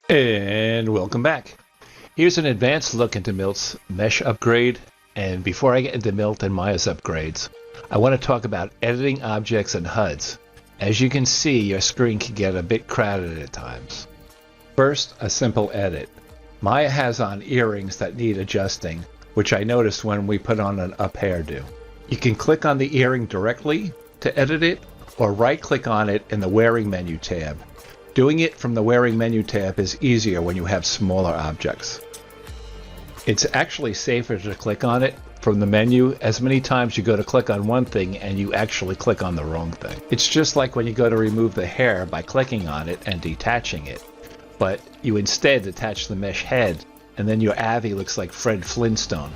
And welcome back. Here's an advanced look into Milt's mesh upgrade, and before I get into Milt and Maya's upgrades, I want to talk about editing objects and HUDs. As you can see, your screen can get a bit crowded at times. First, a simple edit. Maya has on earrings that need adjusting, which I noticed when we put on an up hairdo. You can click on the earring directly to edit it, or right-click on it in the Wearing menu tab. Doing it from the Wearing menu tab is easier when you have smaller objects. It's actually safer to click on it from the menu, as many times you go to click on one thing and you actually click on the wrong thing. It's just like when you go to remove the hair by clicking on it and detaching it, but you instead attach the mesh head, and then your Avi looks like Fred Flintstone.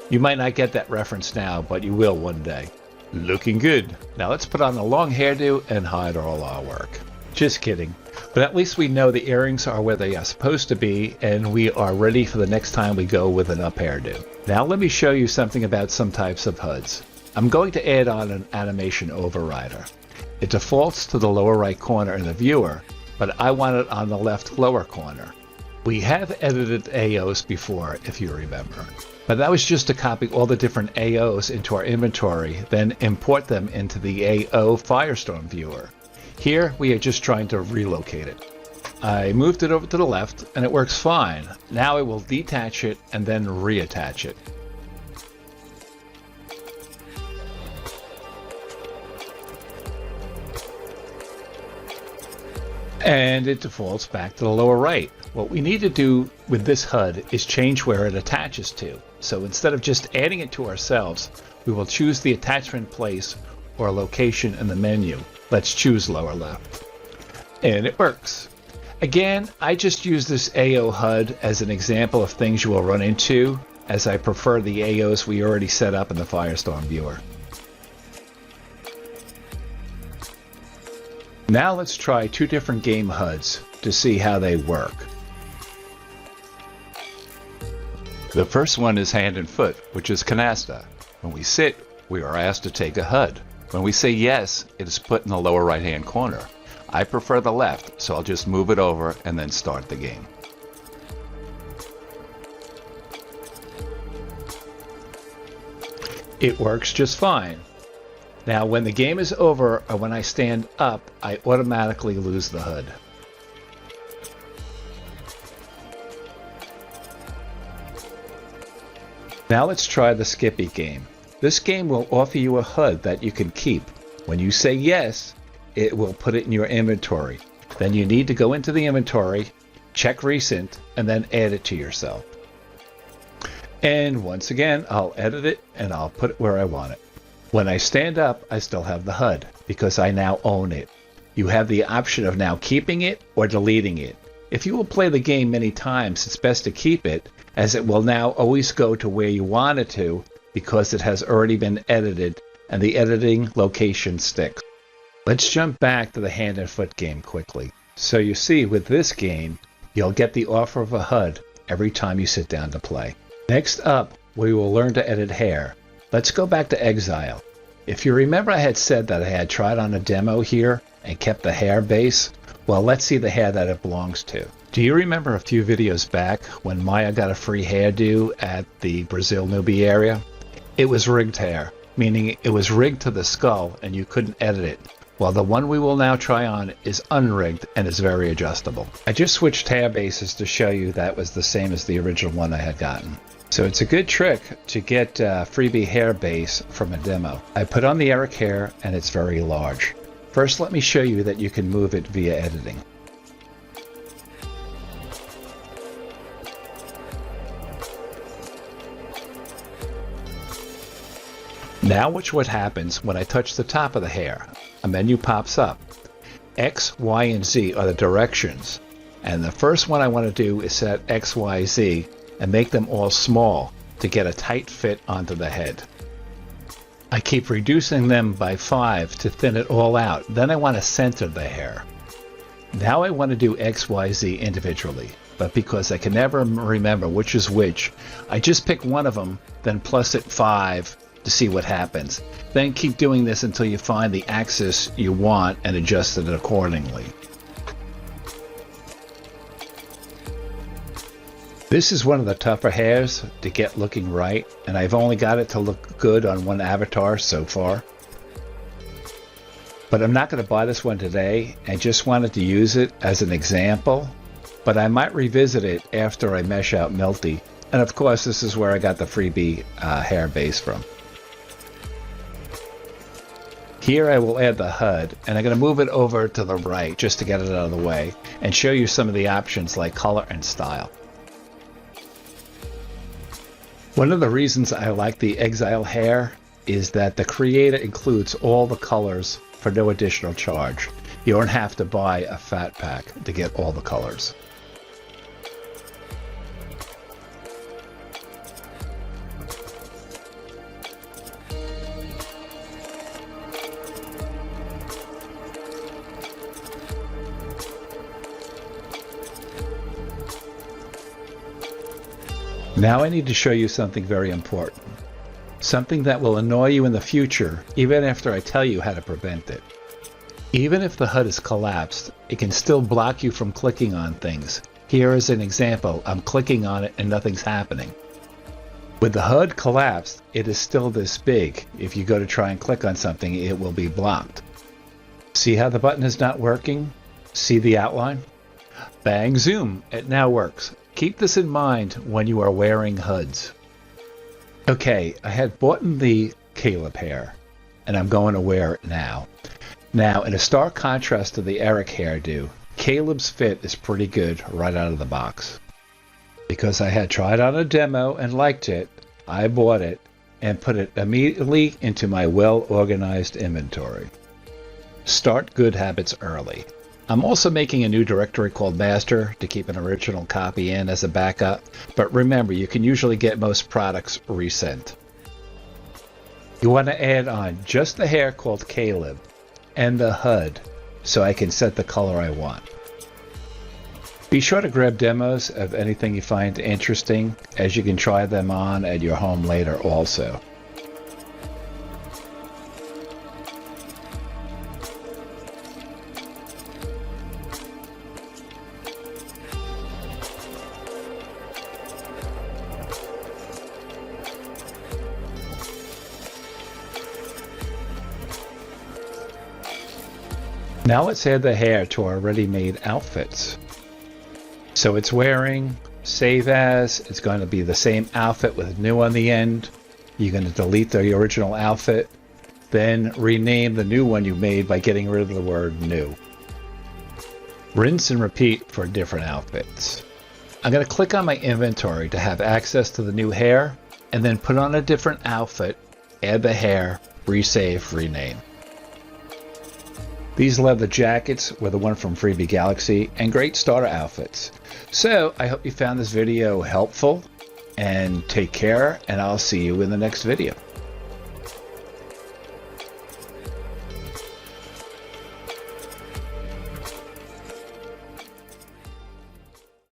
You might not get that reference now, but you will one day. Looking good. Now let's put on a long hairdo and hide all our work. Just kidding. But at least we know the earrings are where they are supposed to be, and we are ready for the next time we go with an up hairdo. Now let me show you something about some types of HUDs. I'm going to add on an animation overrider. It defaults to the lower right corner in the viewer, but I want it on the left lower corner. We have edited AOs before, if you remember. But that was just to copy all the different AOs into our inventory, then import them into the AO Firestorm viewer. Here, we are just trying to relocate it. I moved it over to the left, and it works fine. Now I will detach it and then reattach it. And it defaults back to the lower right. What we need to do with this HUD is change where it attaches to. So instead of just adding it to ourselves, we will choose the attachment place or location in the menu. Let's choose lower left. And it works. Again, I just use this AO HUD as an example of things you will run into, as I prefer the AOs we already set up in the Firestorm viewer. Now let's try two different game HUDs to see how they work. The first one is hand and foot, which is canasta. When we sit, we are asked to take a HUD. When we say yes, it is put in the lower right hand corner. I prefer the left, so I'll just move it over and then start the game. It works just fine. Now when the game is over, or when I stand up, I automatically lose the HUD. Now let's try the Skippy game. This game will offer you a HUD that you can keep. When you say yes, it will put it in your inventory. Then you need to go into the inventory, check recent, and then add it to yourself. And once again, I'll edit it and I'll put it where I want it. When I stand up, I still have the HUD because I now own it. You have the option of now keeping it or deleting it. If you will play the game many times, it's best to keep it, as it will now always go to where you want it to because it has already been edited and the editing location sticks. Let's jump back to the hand and foot game quickly. So you see, with this game, you'll get the offer of a HUD every time you sit down to play. Next up, we will learn to edit hair. Let's go back to Exile. If you remember, I had said that I had tried on a demo here and kept the hair base. Well, let's see the hair that it belongs to. Do you remember a few videos back when Maya got a free hairdo at the Brazil newbie area? It was rigged hair, meaning it was rigged to the skull and you couldn't edit it. Well, the one we will now try on is unrigged and is very adjustable. I just switched hair bases to show you that was the same as the original one I had gotten. So it's a good trick to get a freebie hair base from a demo. I put on the Eric hair and it's very large. First, let me show you that you can move it via editing. Now watch what happens when I touch the top of the hair. A menu pops up. X, Y, and Z are the directions. And the first one I want to do is set X, Y, Z and make them all small to get a tight fit onto the head. I keep reducing them by 5 to thin it all out. Then I want to center the hair. Now I want to do X, Y, Z individually. But because I can never remember which is which, I just pick one of them, then plus it 5 to see what happens. Then keep doing this until you find the axis you want and adjust it accordingly. This is one of the tougher hairs to get looking right, and I've only got it to look good on one avatar so far. But I'm not going to buy this one today. I just wanted to use it as an example, but I might revisit it after I mesh out Milty. And of course, this is where I got the freebie hair base from. Here I will add the HUD, and I'm going to move it over to the right just to get it out of the way and show you some of the options like color and style. One of the reasons I like the Exile hair is that the creator includes all the colors for no additional charge. You don't have to buy a fat pack to get all the colors. Now I need to show you something very important. Something that will annoy you in the future, even after I tell you how to prevent it. Even if the HUD is collapsed, it can still block you from clicking on things. Here is an example. I'm clicking on it and nothing's happening. With the HUD collapsed, it is still this big. If you go to try and click on something, it will be blocked. See how the button is not working? See the outline? Bang, zoom, it now works. Keep this in mind when you are wearing HUDs. Okay, I had bought the Caleb hair, and I'm going to wear it now. Now, in a stark contrast to the Eric hairdo, Caleb's fit is pretty good right out of the box. Because I had tried on a demo and liked it, I bought it and put it immediately into my well-organized inventory. Start good habits early. I'm also making a new directory called Master to keep an original copy in as a backup, but remember, you can usually get most products resent. You want to add on just the hair called Caleb and the HUD so I can set the color I want. Be sure to grab demos of anything you find interesting, as you can try them on at your home later also. Now let's add the hair to our ready-made outfits. So it's wearing, save as, it's going to be the same outfit with new on the end. You're going to delete the original outfit, then rename the new one you made by getting rid of the word new. Rinse and repeat for different outfits. I'm going to click on my inventory to have access to the new hair, and then put on a different outfit, add the hair, resave, rename. These leather jackets were the one from Freebie Galaxy, and great starter outfits. So I hope you found this video helpful, and take care, and I'll see you in the next video.